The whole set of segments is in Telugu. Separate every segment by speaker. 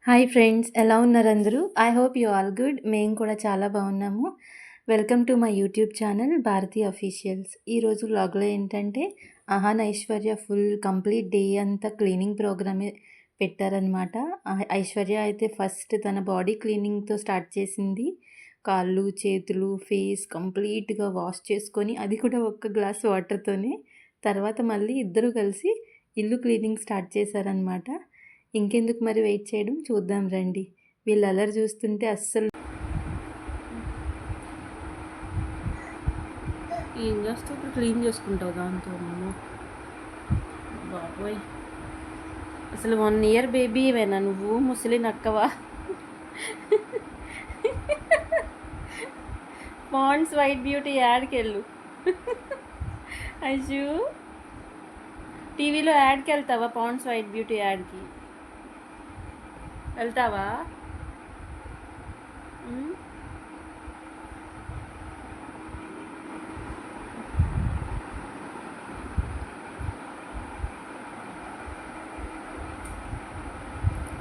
Speaker 1: హాయ్ ఫ్రెండ్స్, ఎలా ఉన్నారు అందరూ? I hope you all good. మేము కూడా చాలా బాగున్నాము. Welcome to my YouTube channel Bharathi officials. ఈరోజు వ్లాగ్లో ఏంటంటే Ahaan Aishwarya full complete day అంతా క్లీనింగ్ ప్రోగ్రామే పెట్టారనమాట. ఐశ్వర్య అయితే ఫస్ట్ తన బాడీ క్లీనింగ్తో స్టార్ట్ చేసింది. కాళ్ళు, చేతులు, ఫేస్ కంప్లీట్గా వాష్ చేసుకొని, అది కూడా ఒక్క గ్లాస్ వాటర్తోనే. తర్వాత మళ్ళీ ఇద్దరు కలిసి ఇల్లు క్లీనింగ్ స్టార్ట్ చేశారనమాట. ఇంకెందుకు మరి వెయిట్ చేయడం, చూద్దాం రండి. వీళ్ళు అల్లరి చూస్తుంటే అస్సలు
Speaker 2: ఏం చేస్తావు? ఇప్పుడు క్లీన్ చేసుకుంటావు దాంతో నేను బాబోయ్. అసలు 1 ఇయర్ బేబీవేనా నువ్వు? ముసలి నక్కవా? పాండ్స్ వైట్ బ్యూటీ యాడ్కి వెళ్ళు. అయ్యూ, టీవీలో యాడ్కి వెళ్తావా? పాండ్స్ వైట్ బ్యూటీ యాడ్కి వెళ్తావా?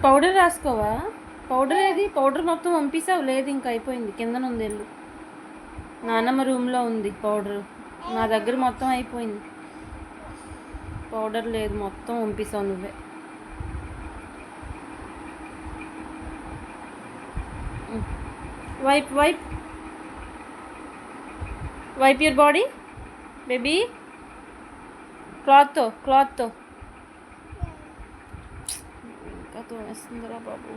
Speaker 2: పౌడర్ రాసుకోవా? పౌడర్ ఏది? పౌడర్ మొత్తం పంపిస్తావు? లేదు, ఇంకా అయిపోయింది. కిందనుంది, వెళ్ళు. నాన్నమ్మ రూమ్లో ఉంది పౌడర్. నా దగ్గర మొత్తం అయిపోయింది. పౌడర్ లేదు, మొత్తం పంపిస్తావు నువ్వే. Wipe wipe wipe your body baby. క్లాత్తో ఇంకా తోనేస్తుందిరా బాబు.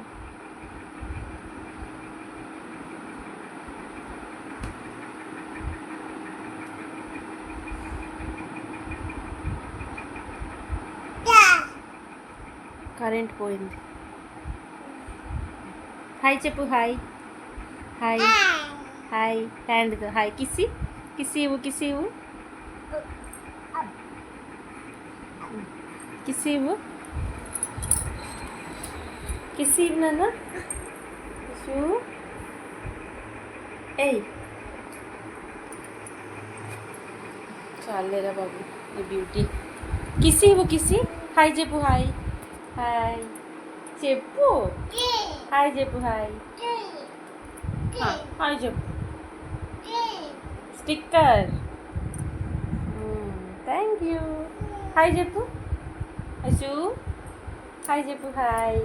Speaker 2: కరెంట్ పోయింది. హాయ్ చెప్పు. Hi hi hi. హ్యాండ్తో హాయ్. కిస్సి ఇవ్వు. కిస్సి ఇవ్వు. కిస్సి ఇవ్వు నాన్న. ఏయ్, చాలేరా బాబు ఈ బ్యూటీ. కిస్సి ఇవ్వు. హాయ్ చెప్పు. హాయ్ చెప్పు. హాయ్ చెప్పు. హాయ్ చెప్పు. స్టిక్కర్. Thank you. హాయ్ చెప్పు. అశు హాయ్ చెప్పు. హాయ్.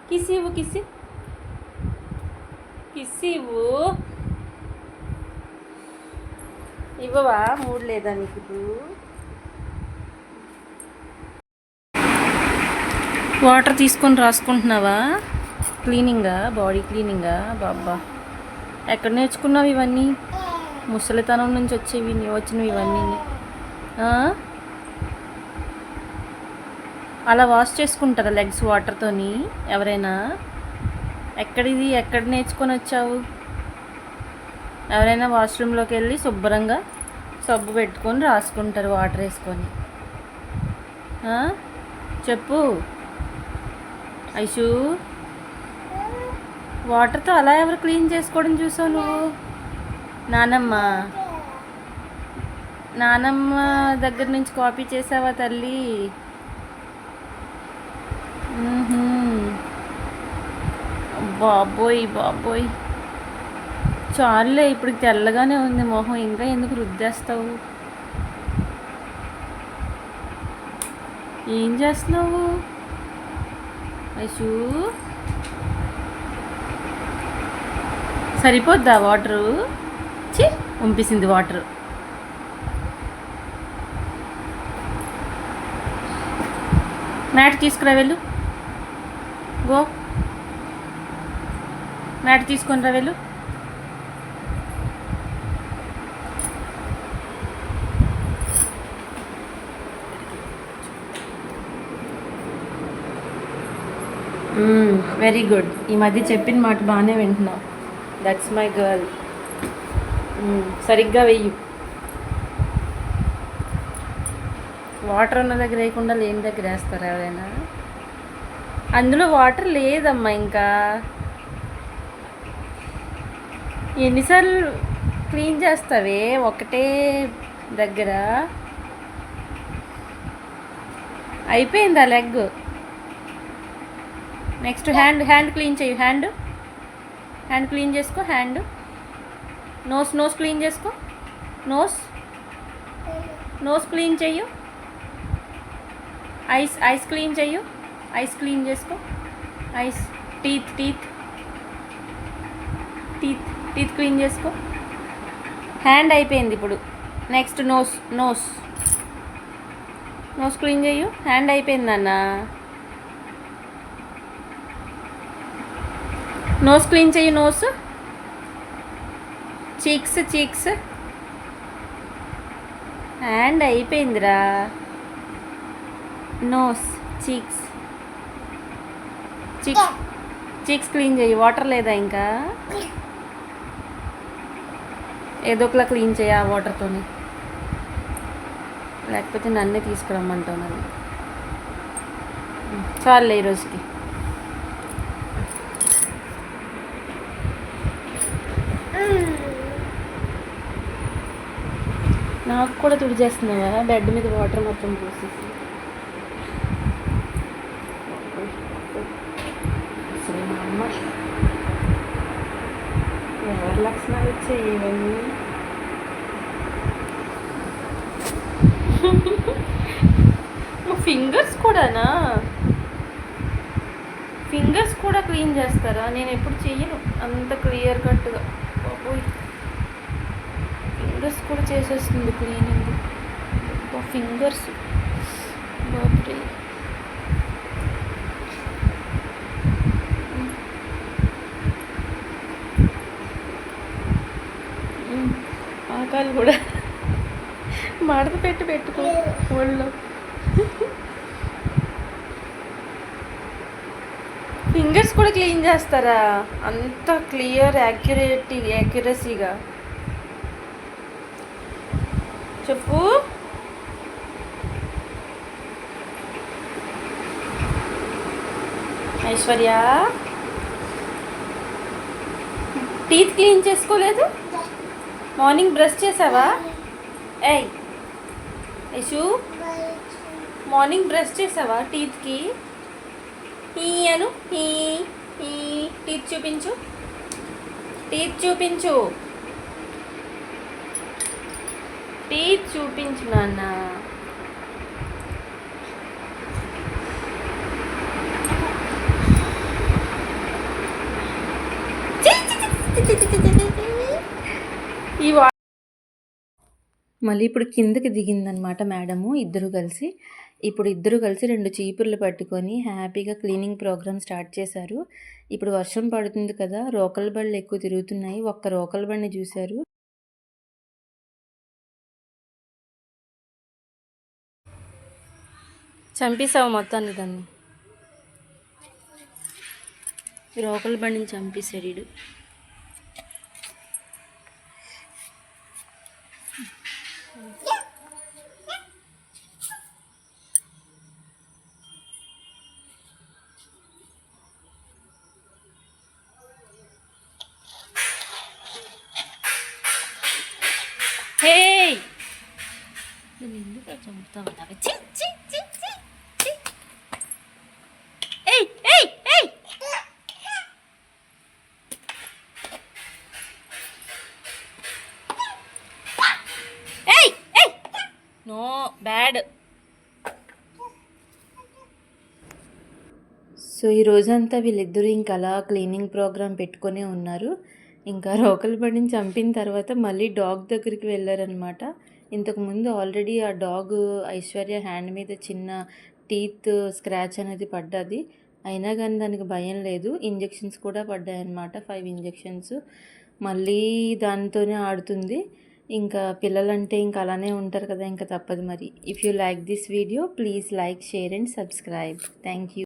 Speaker 2: కిస్సి ఇవ్వు. ఇవ్వవా? మూడు లేదా నీకు ఇప్పుడు? వాటర్ తీసుకొని రాసుకుంటున్నావా? క్లీనింగా, బాడీ క్లీనింగా? బాబా, ఎక్కడ నేర్చుకున్నావు ఇవన్నీ? ముసలితనం నుంచి వచ్చినవి ఇవన్నీ. అలా వాష్ చేసుకుంటారా లెగ్స్ వాటర్తోని ఎవరైనా? ఎక్కడ నేర్చుకొని వచ్చావు? ఎవరైనా వాష్రూమ్లోకి వెళ్ళి శుభ్రంగా సబ్బు పెట్టుకొని రాసుకుంటారు వాటర్ వేసుకొని. చెప్పు ఐషు. వాటర్తో అలా ఎవరు క్లీన్ చేసుకోవడం చూసావు నువ్వు? నానమ్మ దగ్గర నుంచి కాపీ చేసావా తల్లి? బాబోయ్ చాలులే, ఇప్పుడు తెల్లగానే ఉంది మొహం, ఇంకా ఎందుకు రుద్దేస్తావు? ఏం చేస్తున్నావు ఐషు? సరిపోద్దా వాటరు? పంపిస్తుంది వాటరు. మ్యాట్ తీసుకురా, వెళ్ళు. గో, మ్యాట్ తీసుకొని రా, వెళ్ళు. Very good. ఈ మధ్య చెప్పిన మాట బాగానే వింటున్నావు. That's my girl. సరిగ్గా వెయ్యి. వాటర్ ఉన్న దగ్గర వేయకుండా లేని దగ్గర వేస్తారా ఎవరైనా? అందులో వాటర్ లేదమ్మా. ఇంకా ఎన్నిసార్లు క్లీన్ చేస్తావే ఒకటే దగ్గర? అయిపోయింది ఆ లెగ్. నెక్స్ట్ హ్యాండ్ క్లీన్ చెయ్యి. హ్యాండ్ క్లీన్ చేసుకో. హ్యాండ్ నోస్ క్లీన్ చేసుకో. నోస్ క్లీన్ చెయ్యు. ఐస్ క్లీన్ చెయ్యు. ఐస్ క్లీన్ చేసుకో. ఐస్ టీత్ క్లీన్ చేసుకో. హ్యాండ్ అయిపోయింది. ఇప్పుడు నెక్స్ట్ నోస్ క్లీన్ చెయ్యు. హ్యాండ్ అయిపోయింది అన్న. నోస్ క్లీన్ చెయ్యి. నోస్ చీక్స్ హ్యాండ్ అయిపోయిందిరా. నోస్ చీక్స్ క్లీన్ చెయ్యి. వాటర్ లేదా ఇంకా? ఏదో ఒకలా క్లీన్ చేయి ఆ వాటర్తోని, లేకపోతే నన్నే తీసుకురమ్మంటావు మరి. చాలులే ఈరోజుకి. నాకు కూడా తుడిచేస్తున్నావా బెడ్ మీద వాటర్ మొత్తం పోసేసి? అసలు మా అమ్మ ఎవరి లక్షణాలు వచ్చాయి ఇవన్నీ? ఫింగర్స్ కూడానా? ఫింగర్స్ కూడా క్లీన్ చేస్తారా? నేను ఎప్పుడు చెయ్యను అంత క్లియర్ కట్గా. బాబోయ్, ఫింగర్స్ కూడా చేసేస్తుంది క్లీనింగ్. ఫింగర్స్ బాబోయ్. ఆకాలు కూడా మడత పెట్టుకో ఒళ్ళో. ఫింగర్స్ కూడా క్లీన్ చేస్తారా? అంత క్లియర్ యాక్యురసీగా చెప్పు. ఐశ్వర్య, టీత్ క్లీన్ చేసుకోలేదు? మార్నింగ్ బ్రష్ చేసావా? ఏయ్ ఐషు, మార్నింగ్ బ్రష్ చేసావా టీత్కి? అను టీత్ చూపించు. టీత్ చూపించు నాన్న.
Speaker 1: మళ్ళీ ఇప్పుడు కిందకి దిగిందనమాట మేడము. ఇద్దరు కలిసి 2 చీపుర్లు పట్టుకొని హ్యాపీగా క్లీనింగ్ ప్రోగ్రామ్ స్టార్ట్ చేశారు. ఇప్పుడు వర్షం పడుతుంది కదా, రోకల్ బళ్ళు ఎక్కువ తిరుగుతున్నాయి. ఒక్క రోకల్ బండిని చూశారు. చంపేసావు మొత్తాన్ని దాన్ని. రోకల్ బండిని చంపేశాడు వీడు. నువ్వు ఎందుకు చంపుతావు?
Speaker 2: No bad.
Speaker 1: సో ఈ రోజంతా వీళ్ళిద్దరూ ఇంకా అలా క్లీనింగ్ ప్రోగ్రామ్ పెట్టుకునే ఉన్నారు. ఇంకా రోకల్ బండిని చంపిన తర్వాత మళ్ళీ డాగ్ దగ్గరికి వెళ్ళారనమాట. ఇంతకుముందు ఆల్రెడీ ఆ డాగ్ ఐశ్వర్య హ్యాండ్ మీద చిన్న టీత్ స్క్రాచ్ అనేది పడ్డది. అయినా కానీ దానికి భయం లేదు. ఇంజెక్షన్స్ కూడా పడ్డాయన్నమాట, 5 ఇంజెక్షన్స్. మళ్ళీ దానితోనే ఆడుతుంది. ఇంకా పిల్లలంటే ఇంకా అలానే ఉంటారు కదా, ఇంకా తప్పదు మరి. If you like this video please like, share and subscribe. Thank you.